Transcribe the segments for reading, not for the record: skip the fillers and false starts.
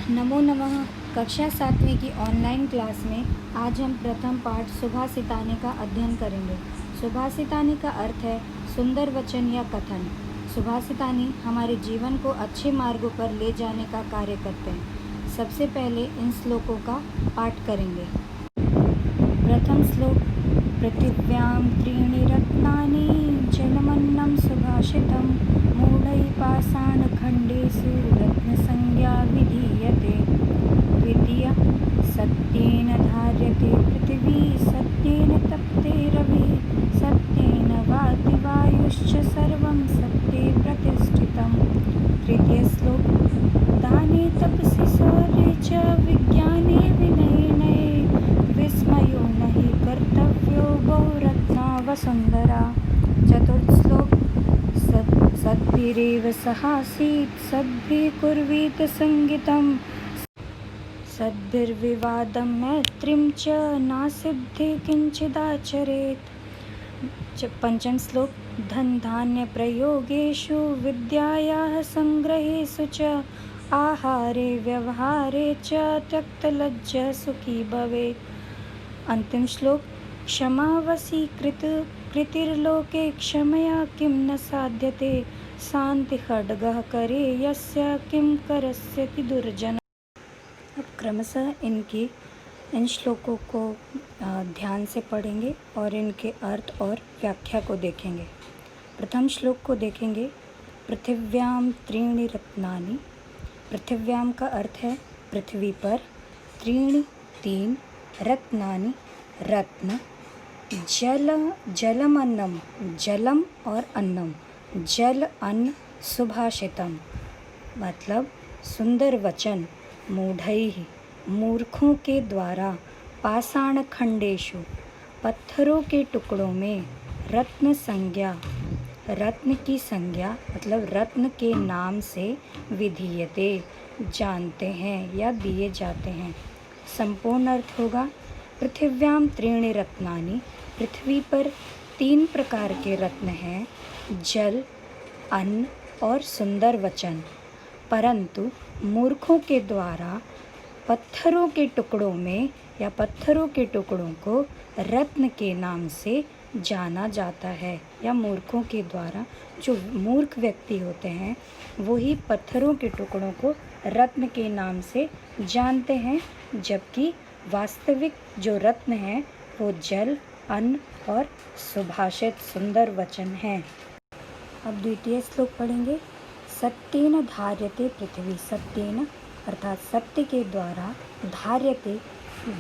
नमो नमः। कक्षा 7वीं की ऑनलाइन क्लास में आज हम प्रथम पाठ सुभाषितानी का अध्ययन करेंगे। सुभाषितानी का अर्थ है सुंदर वचन या कथन। सुभाषितानी हमारे जीवन को अच्छे मार्गों पर ले जाने का कार्य करते हैं। सबसे पहले इन श्लोकों का पाठ करेंगे। प्रथम श्लोक। पृथिव्यां त्रीणि रत्नानि जलमन्नं सुभाषितं मूढैः पाषाणखण्डेषु रत्नसंज्ञा विधीयते। द्वितीय। सत्येन धार्यते पृथिवी सत्येन तप्ते रविः सत्येन वाति वायुश्च सर्वं सत्ये प्रतिष्ठितम्। तृतीय श्लोक। दाने तपसि शौर्ये च विज्ञाने विनये विस्मयो नहि कर्तव्यो बहुरत्ना वसुन्धरा। चतुर्थ श्लोक। सद्भिरेव सहासीत् सद्भिः कुर्वीत संगीतं सद्भिर्विवादं मैत्रीं च नासिद्धे किंचिदाचरेत्। पंचम श्लोक। धन धान्य प्रयोगेषु विद्यायाः संग्रहेषु च आहारे व्यवहारे च त्यक्तलज्जा सुखी भवेत्। अंतिम श्लोक। क्षमावशीकृत कृतिर्लोके क्षमया किं न साध्यते शांति खड्गः करे यस्य किं करस्यति दुर्जन। अब क्रमशः इन श्लोकों को ध्यान से पढ़ेंगे और इनके अर्थ और व्याख्या को देखेंगे। प्रथम श्लोक को देखेंगे। पृथिव्यां त्रीणि रत्नानि। पृथिव्यां का अर्थ है पृथ्वी पर, त्रीणि तीन, रत्नानि रत्न, जलमन्नम जलम और अन्नम, जल अन्न, सुभाषितम मतलब सुंदर वचन, मूढ़ैः मूर्खों के द्वारा, पाषाण खंडेषु पत्थरों के टुकड़ों में, रत्न संज्ञा रत्न की संज्ञा मतलब रत्न के नाम से, विधीयते जानते हैं या दिए जाते हैं। संपूर्ण अर्थ होगा पृथिव्यां त्रीणि रत्नानि। पृथ्वी पर तीन प्रकार के रत्न हैं, जल, अन्न और सुंदर वचन, परंतु मूर्खों के द्वारा पत्थरों के टुकड़ों में या पत्थरों के टुकड़ों को रत्न के नाम से जाना जाता है, या मूर्खों के द्वारा जो मूर्ख व्यक्ति होते हैं वही पत्थरों के टुकड़ों को रत्न के नाम से जानते हैं, जबकि वास्तविक जो रत्न है वो जल, अन्न और सुभाषित सुंदर वचन हैं। अब द्वितीय श्लोक पढ़ेंगे। सत्येन धार्यते पृथ्वी। सत्येन अर्थात सत्य के द्वारा, धार्यते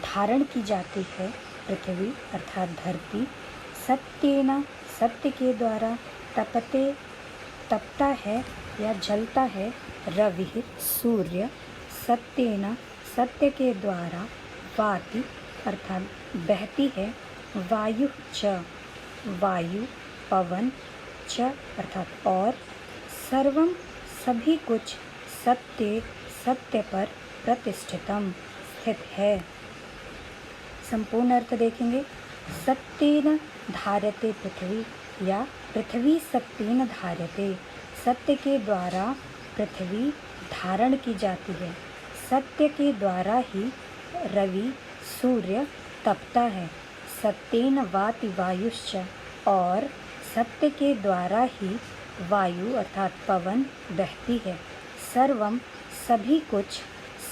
धारण की जाती है पृथ्वी अर्थात धरती। सत्येन सत्य के द्वारा, तपते तपता है या जलता है, रवि सूर्य। सत्येन सत्य के द्वारा, वाति अर्थात बहती है, वायु च वायु, पवन च अर्थात और, सर्वम सभी कुछ, सत्य सत्य पर, प्रतिष्ठितम स्थित है। संपूर्ण अर्थ देखेंगे। सत्येन धार्यते पृथ्वी या पृथ्वी सत्येन धार्यते। सत्य के द्वारा पृथ्वी धारण की जाती है। सत्य के द्वारा ही रवि सूर्य तपता है। सत्येन वाति वायुश्च और सत्य के द्वारा ही वायु अर्थात पवन बहती है। सर्वम सभी कुछ,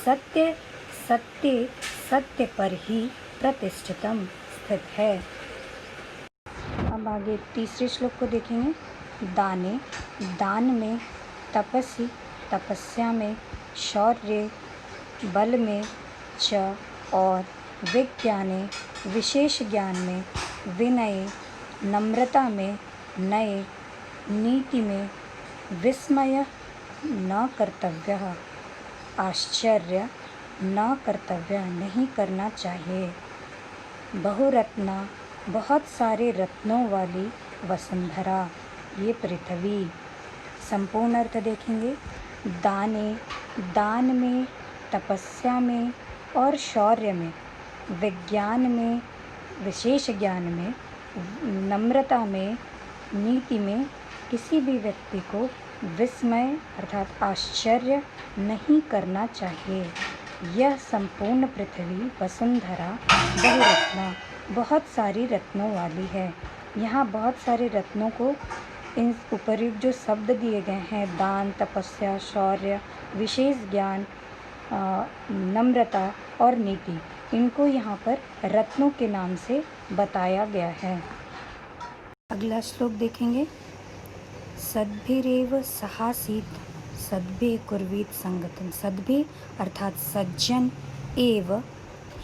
सत्य सत्य सत्य पर ही, प्रतिष्ठितम स्थित है। अब आगे तीसरे श्लोक को देखेंगे। दाने दान में, तपसि तपस्या में, शौर्य बल में, च और विज्ञाने विशेष ज्ञान में, विनये नम्रता में, नये नीति में, विस्मय न कर्तव्य आश्चर्य न कर्तव्य नहीं करना चाहिए। बहुरत्ना बहुत सारे रत्नों वाली, वसुंधरा ये पृथ्वी। संपूर्ण अर्थ देखेंगे। दाने दान में, तपस्या में और शौर्य में, विज्ञान में विशेष ज्ञान में, नम्रता में, नीति में किसी भी व्यक्ति को विस्मय अर्थात आश्चर्य नहीं करना चाहिए। यह संपूर्ण पृथ्वी वसुंधरा बहुरत्ना बहुत सारी रत्नों वाली है। यहाँ बहुत सारे रत्नों को इन उपर्युक्त जो शब्द दिए गए हैं, दान, तपस्या, शौर्य, विशेष ज्ञान, नम्रता और नीति, इनको यहाँ पर रत्नों के नाम से बताया गया है। अगला श्लोक देखेंगे। सद्भिरेव सहासीत सद्भि कुर्वीत संगतम। सद्भि अर्थात सज्जन, एव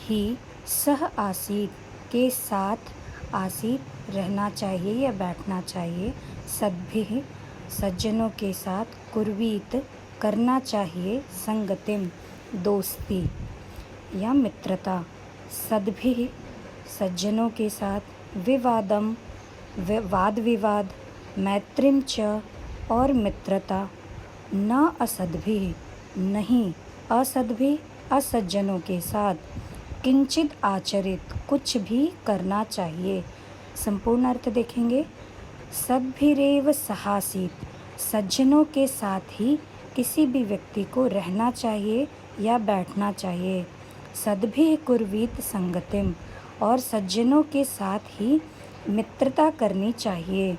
ही सह आसीत के साथ, आसीत रहना चाहिए या बैठना चाहिए, सद्भि सज्जनों के साथ, कुर्वीत करना चाहिए, संगतिम दोस्ती या मित्रता, सद्भि सज्जनों के साथ, विवादम वाद विवाद, मैत्रीम च और मित्रता, न असद्भि नहीं असद्भि असज्जनों के साथ, किंचित आचरित कुछ भी करना चाहिए। संपूर्ण अर्थ देखेंगे। सद्भिरेव सहासीत सज्जनों के साथ ही किसी भी व्यक्ति को रहना चाहिए या बैठना चाहिए। सद्भि कुर्वीत संगतिम और सज्जनों के साथ ही मित्रता करनी चाहिए।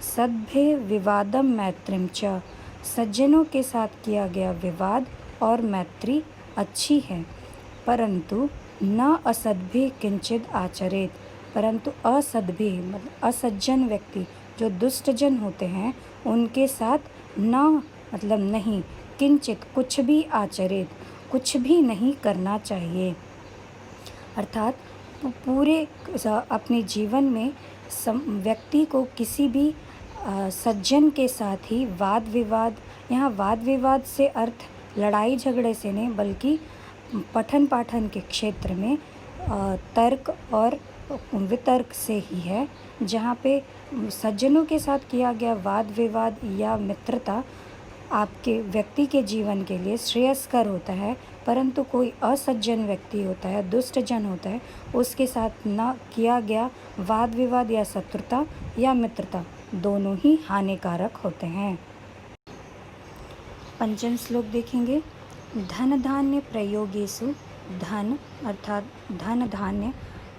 सद्भि विवादम मैत्रीम च सज्जनों के साथ किया गया विवाद और मैत्री अच्छी है, परंतु न असद्भि किंचित आचरित, परंतु असद्भि मतलब असज्जन व्यक्ति जो दुष्टजन होते हैं उनके साथ न मतलब नहीं, किंचित कुछ भी आचरित कुछ भी नहीं करना चाहिए। अर्थात पूरे अपने जीवन में व्यक्ति को किसी भी सज्जन के साथ ही वाद विवाद, यहाँ वाद विवाद से अर्थ लड़ाई झगड़े से नहीं बल्कि पठन पाठन के क्षेत्र में तर्क और वितर्क से ही है, जहाँ पे सज्जनों के साथ किया गया वाद विवाद या मित्रता आपके व्यक्ति के जीवन के लिए श्रेयस्कर होता है, परंतु कोई असज्जन व्यक्ति होता है, दुष्टजन होता है, उसके साथ न किया गया वाद विवाद या शत्रुता या मित्रता दोनों ही हानिकारक होते हैं। पंचम श्लोक देखेंगे। धन धान्य प्रयोगेषु धन अर्थात धन धान्य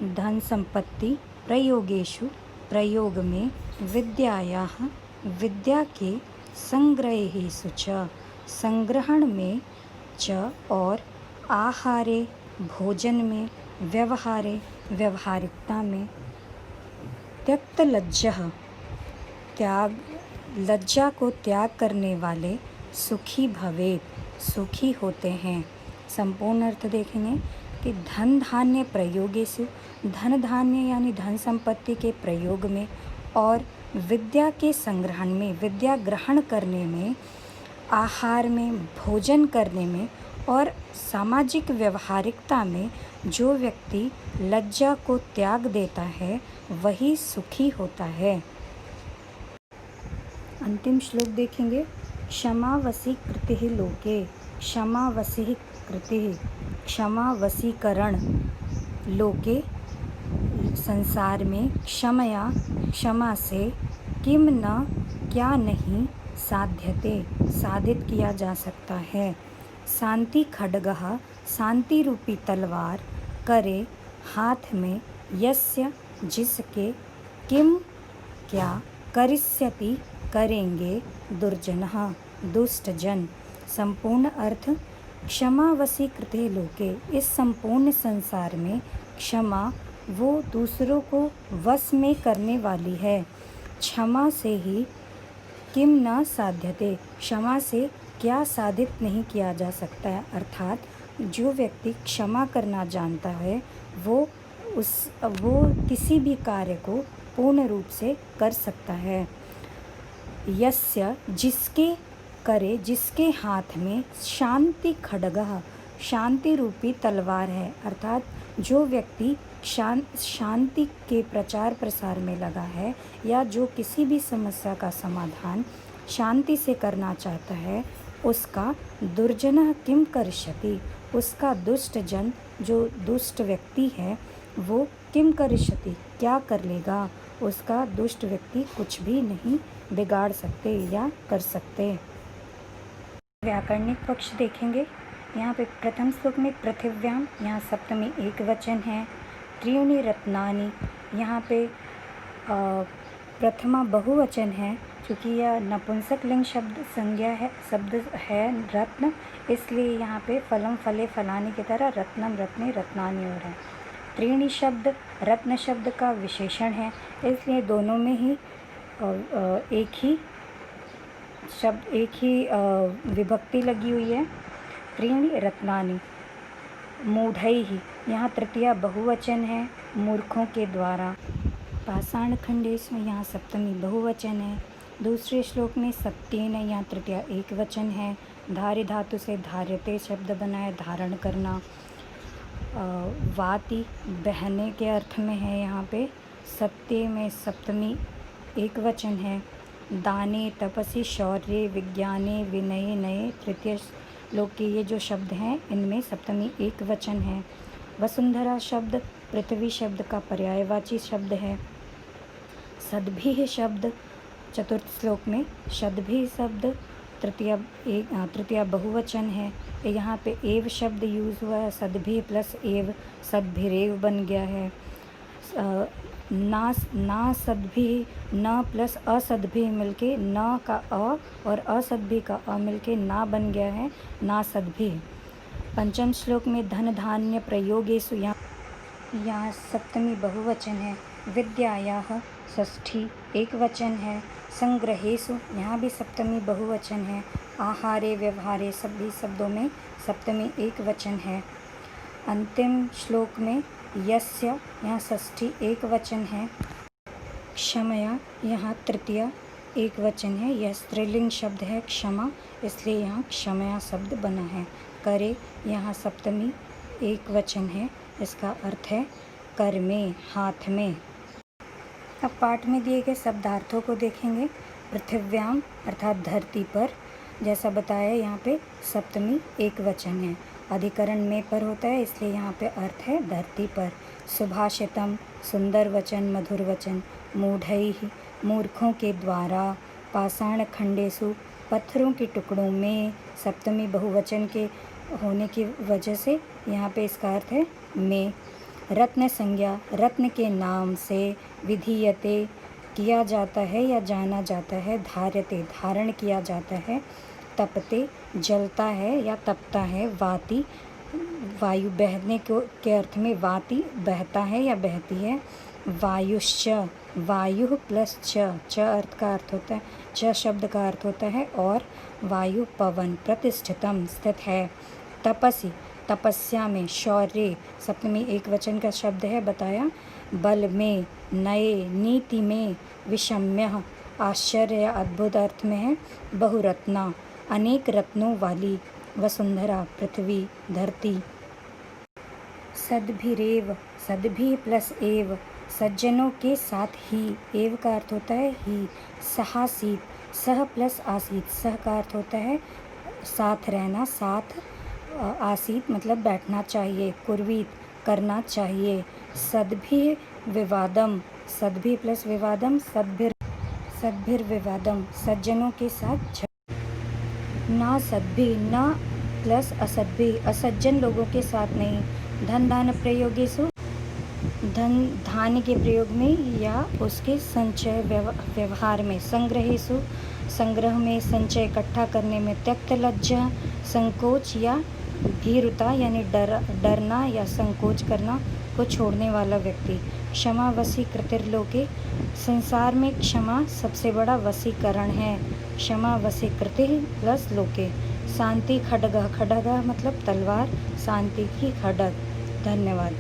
धन संपत्ति प्रयोगेषु प्रयोग में विद्यायाः विद्या के संग्रहेषु च संग्रहण में च और आहारे भोजन में व्यवहारे व्यवहारिकता में त्यक्त लज्जः त्याग लज्जा को त्याग करने वाले सुखी भवेत् सुखी होते हैं। संपूर्ण अर्थ देखेंगे कि धन धान्य प्रयोगेषु धन धान्य यानी धन संपत्ति के प्रयोग में और विद्या के संग्रहण में विद्या ग्रहण करने में, आहार में भोजन करने में और सामाजिक व्यवहारिकता में जो व्यक्ति लज्जा को त्याग देता है वही सुखी होता है। अंतिम श्लोक देखेंगे। क्षमा वसी कृतिः लोके क्षमा वसी कृतिः क्षमा वसीकरण लोके संसार में क्षमया क्षमा से किम न क्या नहीं साध्यते साधित किया जा सकता है। शांति खड्गः शांति रूपी तलवार करे हाथ में यस्य जिसके किम क्या करिष्यति करेंगे दुर्जनः दुष्टजन। संपूर्ण अर्थ क्षमा वसी कृते लोके इस संपूर्ण संसार में क्षमा वो दूसरों को वश में करने वाली है। क्षमा से ही किम न साध्यते क्षमा से क्या साधित नहीं किया जा सकता है, अर्थात जो व्यक्ति क्षमा करना जानता है वो किसी भी कार्य को पूर्ण रूप से कर सकता है। यस्य जिसके करे जिसके हाथ में शांति खड्गः शांति रूपी तलवार है, अर्थात जो व्यक्ति शांति के प्रचार प्रसार में लगा है या जो किसी भी समस्या का समाधान शांति से करना चाहता है, उसका दुर्जनः किम करिष्यति उसका दुष्ट जन जो दुष्ट व्यक्ति है वो किम करिष्यति क्या कर लेगा। उसका दुष्ट व्यक्ति कुछ भी नहीं बिगाड़ सकते या कर सकते। व्याकरणिक पक्ष देखेंगे। यहाँ पे प्रथम श्लोक में पृथिव्याम, यहाँ सप्तमी एक वचन है। त्रीणि रत्नानि, यहाँ पे प्रथमा बहुवचन है, क्योंकि यह नपुंसक लिंग शब्द है रत्न, इसलिए यहाँ पे फलम फले फलानी की तरह रत्नम रत्ने रत्नानि हो रहा है। त्रीणि शब्द रत्न शब्द का विशेषण है, इसलिए दोनों में ही एक ही विभक्ति लगी हुई है। त्रीणि रत्नानि। मूढ़ैः, यहाँ तृतीया बहुवचन है, मूर्खों के द्वारा। पाषाण खंडेश में यहाँ सप्तमी बहुवचन है। दूसरे श्लोक में सत्येन, यहाँ तृतीया एक वचन है। धार्य धातु से धार्यते शब्द बना है, धारण करना। वाति बहने के अर्थ में है। यहाँ पे सत्य में सप्तमी एक वचन है। दाने तपसि शौर्ये विज्ञाने विनये नये, तृतीय श्लोक के ये जो शब्द हैं इनमें सप्तमी एक वचन है। वसुंधरा शब्द पृथ्वी शब्द का पर्यायवाची शब्द है। सद्भिः शब्द चतुर्थ श्लोक में सद्भिः शब्द तृतीया बहुवचन है। यहाँ पे एव शब्द यूज़ हुआ है, सद्भिः प्लस एव, सद्भिरेव बन गया है। ना सद्भिः, न प्लस असद्भिः मिलके न का अ और असद्भिः का अ मिलके ना बन गया है, ना सद्भिः। पंचम श्लोक में धन धान्य प्रयोगेषु, यहाँ सप्तमी बहुवचन है। विद्यायाः षष्ठी एक वचन है। संग्रहेषु, यहाँ भी सप्तमी बहुवचन है। आहारे व्यवहारे सभी शब्दों में सप्तमी एक वचन है। अंतिम श्लोक में यस्य, यहाँ षष्ठी एक वचन है। क्षमया, यहाँ तृतीया एक वचन है। यह स्त्रीलिंग शब्द है क्षमा, इसलिए यहाँ क्षमया शब्द बना है। करे, यहाँ सप्तमी एक वचन है, इसका अर्थ है कर में, हाथ में। अब पाठ में दिए गए शब्दार्थों को देखेंगे। पृथिव्याम अर्थात धरती पर, जैसा बताया यहाँ पे सप्तमी एक वचन है। अधिकरण में पर होता है, इसलिए यहाँ पे अर्थ है धरती पर। सुभाषितम सुंदर वचन, मधुर वचन। मूढ़ैः मूर्खों के द्वारा। पाषाण खंडेषु पत्थरों के टुकड़ों में, सप्तमी बहुवचन के होने की वजह से यहाँ पे इसका अर्थ है में। रत्न संज्ञा रत्न के नाम से। विधीयते किया जाता है या जाना जाता है। धार्यते धारण किया जाता है। तपते जलता है या तपता है। वाति वायु बहने के अर्थ में वाति बहता है या बहती है। वायुश्च वायु प्लस च अर्थ का अर्थ होता है, च शब्द का अर्थ होता है और वायु पवन। प्रतिष्ठितम स्थित है। तपसि तपस्या में। शौर्य सप्तमी एक वचन का शब्द है, बताया। बल में। नए नीति में। विषम्य आश्चर्य या अद्भुत अर्थ में है। बहुरत्ना अनेक रत्नों वाली। वसुंधरा पृथ्वी धरती। सद्भिरेव सद्भि प्लस एव सज्जनों के साथ ही। एव का अर्थ होता है ही। सहासीत सह प्लस आसीत, सह का अर्थ होता है साथ रहना, साथ। आसीत मतलब बैठना चाहिए। कुर्वीत करना चाहिए। सद्भि विवादम, सद्भि प्लस विवादम, सद्भिर विवादम सज्जनों के साथ। ना सद्भि न प्लस असद्भि असज्जन लोगों के साथ नहीं। धन दान प्रयोगेषु धन धान्य के प्रयोग में या उसके संचय व्यवहार में। संग्रहेषु संग्रह में, संचय इकट्ठा करने में। त्यक्त लज्जा संकोच या भीरुता यानी डरना या संकोच करना को छोड़ने वाला व्यक्ति। क्षमा वशीकृतिर्लोके संसार में क्षमा सबसे बड़ा वशीकरण है। क्षमा वशीकृतिः प्लस लोके। शांति खड्गः, खड्गः मतलब तलवार, शांति की खड्ग। धन्यवाद।